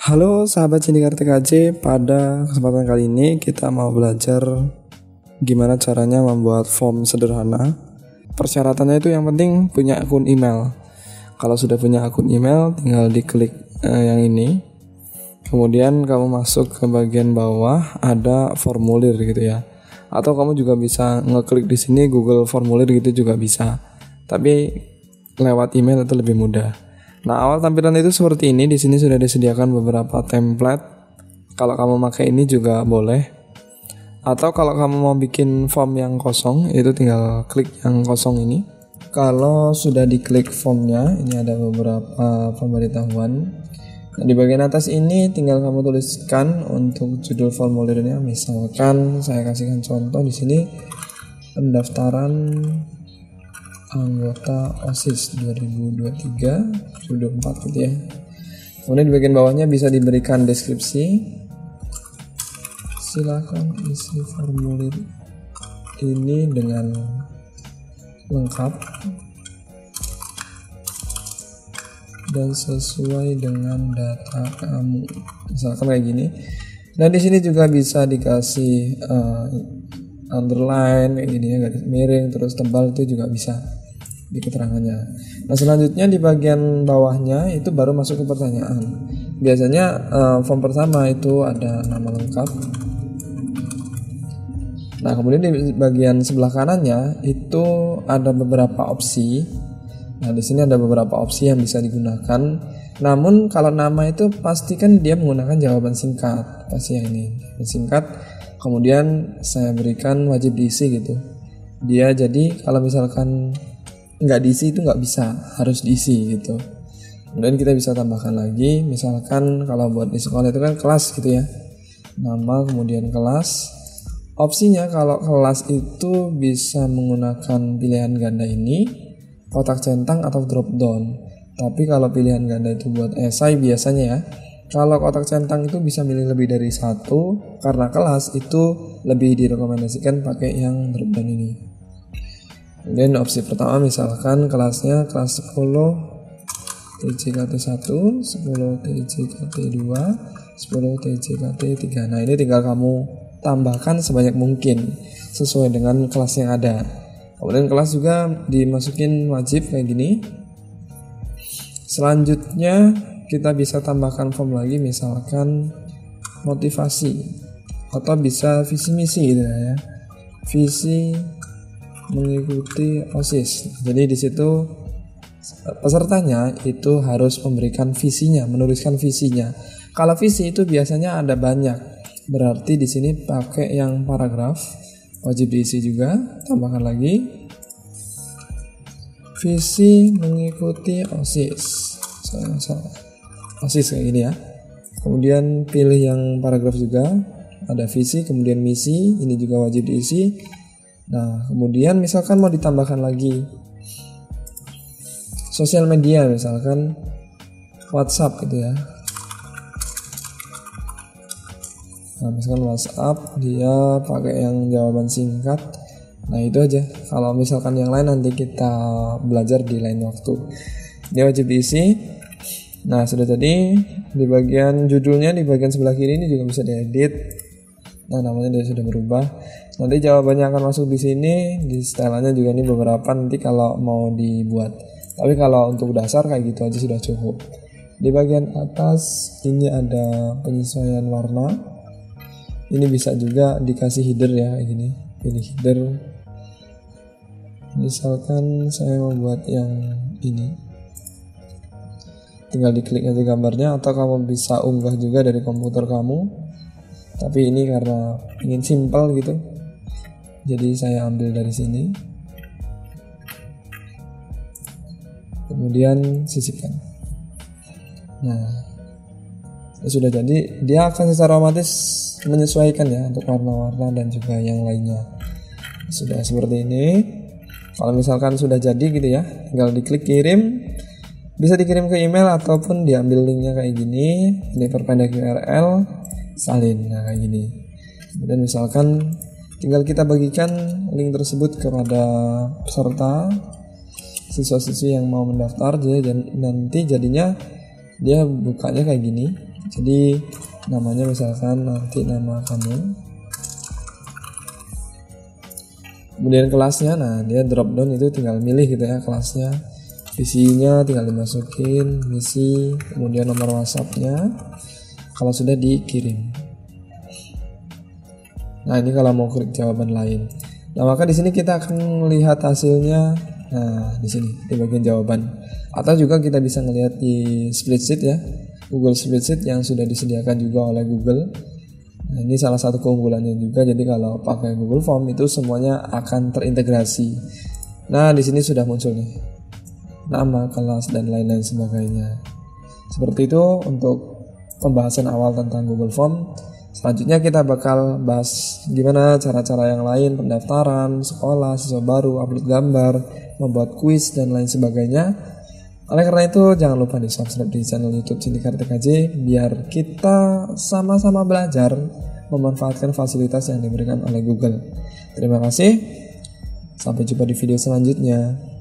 Halo sahabat Sindikat TKJ, pada kesempatan kali ini kita mau belajar gimana caranya membuat form sederhana. Persyaratannya itu yang penting punya akun email. Kalau sudah punya akun email, tinggal diklik yang ini. Kemudian kamu masuk ke bagian bawah, ada formulir gitu ya. Atau kamu juga bisa ngeklik di sini Google Formulir gitu juga bisa. Tapi lewat email itu lebih mudah. Nah, awal tampilan itu seperti ini. Di sini sudah disediakan beberapa template. Kalau kamu pakai ini juga boleh. Atau kalau kamu mau bikin form yang kosong, itu tinggal klik yang kosong ini. Kalau sudah diklik formnya, ini ada beberapa pemberitahuan. Nah, di bagian atas ini tinggal kamu tuliskan untuk judul formulirnya. Misalkan saya kasihkan contoh di sini, pendaftaran anggota OSIS 2023-2024 gitu ya. Kemudian di bagian bawahnya bisa diberikan deskripsi. Silakan isi formulir ini dengan lengkap dan sesuai dengan data kamu. Misalkan kayak gini. Dan di sini juga bisa dikasih underline kayak gini ya, garis miring terus tebal, itu juga bisa di keterangannya. Nah, selanjutnya di bagian bawahnya itu baru masuk ke pertanyaan. Biasanya form pertama itu ada nama lengkap. Nah, kemudian di bagian sebelah kanannya itu ada beberapa opsi. Nah, di sini ada beberapa opsi yang bisa digunakan. Namun kalau nama itu pastikan dia menggunakan jawaban singkat. Pasti yang ini singkat. Kemudian saya berikan wajib diisi gitu. Dia jadi kalau misalkan nggak diisi itu nggak bisa, harus diisi gitu. Kemudian kita bisa tambahkan lagi, misalkan kalau buat di sekolah itu kan kelas gitu ya, nama kemudian kelas. Opsinya kalau kelas itu bisa menggunakan pilihan ganda ini, kotak centang atau drop down. Tapi kalau pilihan ganda itu buat esai biasanya ya, kalau kotak centang itu bisa milih lebih dari satu, karena kelas itu lebih direkomendasikan pakai yang drop down ini. Kemudian opsi pertama misalkan kelasnya kelas 10 TJKT 1, 10 TJKT 2, 10 TJKT 3. Nah, ini tinggal kamu tambahkan sebanyak mungkin sesuai dengan kelas yang ada. Kemudian kelas juga dimasukin wajib kayak gini. Selanjutnya kita bisa tambahkan form lagi, misalkan motivasi atau bisa visi misi gitu ya. Visi mengikuti OSIS. Jadi di situ pesertanya itu harus memberikan visinya, menuliskan visinya. Kalau visi itu biasanya ada banyak. Berarti di sini pakai yang paragraf, wajib diisi juga. Tambahkan lagi visi mengikuti OSIS. OSIS kayak gini ya. Kemudian pilih yang paragraf juga, ada visi, kemudian misi, ini juga wajib diisi. Nah, kemudian misalkan mau ditambahkan lagi sosial media, misalkan WhatsApp gitu ya. Nah, misalkan WhatsApp dia pakai yang jawaban singkat. Nah, itu aja. Kalau misalkan yang lain nanti kita belajar di lain waktu. Dia wajib diisi. Nah, sudah jadi. Di bagian judulnya di bagian sebelah kiri ini juga bisa diedit. Nah, namanya dia sudah berubah. Nanti jawabannya akan masuk di sini. Di stylenya juga ini beberapa nanti kalau mau dibuat. Tapi kalau untuk dasar kayak gitu aja sudah cukup. Di bagian atas ini ada penyesuaian warna. Ini bisa juga dikasih header ya kayak gini. Pilih header. Misalkan saya mau buat yang ini. Tinggal diklik aja gambarnya, atau kamu bisa unggah juga dari komputer kamu. Tapi ini karena ingin simple gitu, jadi saya ambil dari sini. Kemudian sisipkan. Nah, sudah jadi. Dia akan secara otomatis menyesuaikan ya untuk warna-warna dan juga yang lainnya. Sudah seperti ini. Kalau misalkan sudah jadi gitu ya, tinggal diklik kirim. Bisa dikirim ke email ataupun diambil linknya kayak gini, diperpendek URL, salin, nah kayak gini. Kemudian misalkan tinggal kita bagikan link tersebut kepada peserta, siswa-siswi yang mau mendaftar, dan nanti jadinya dia bukanya kayak gini. Jadi namanya misalkan nanti nama kamu, kemudian kelasnya, nah dia drop down itu tinggal milih gitu ya kelasnya, visinya tinggal dimasukin, misi, kemudian nomor WhatsAppnya kalau sudah dikirim. Nah ini kalau mau klik jawaban lain. Nah maka di sini kita akan melihat hasilnya. Nah di sini di bagian jawaban. Atau juga kita bisa melihat di spreadsheet ya, Google Spreadsheet yang sudah disediakan juga oleh Google. Nah, ini salah satu keunggulannya juga. Jadi kalau pakai Google Form itu semuanya akan terintegrasi. Nah di sini sudah muncul nih nama, kelas, dan lain-lain sebagainya. Seperti itu untuk pembahasan awal tentang Google Form. Selanjutnya kita bakal bahas gimana cara-cara yang lain, pendaftaran, sekolah, siswa baru, upload gambar, membuat kuis, dan lain sebagainya. Oleh karena itu jangan lupa di subscribe di channel YouTube Cindikar TKJ biar kita sama-sama belajar memanfaatkan fasilitas yang diberikan oleh Google. Terima kasih. Sampai jumpa di video selanjutnya.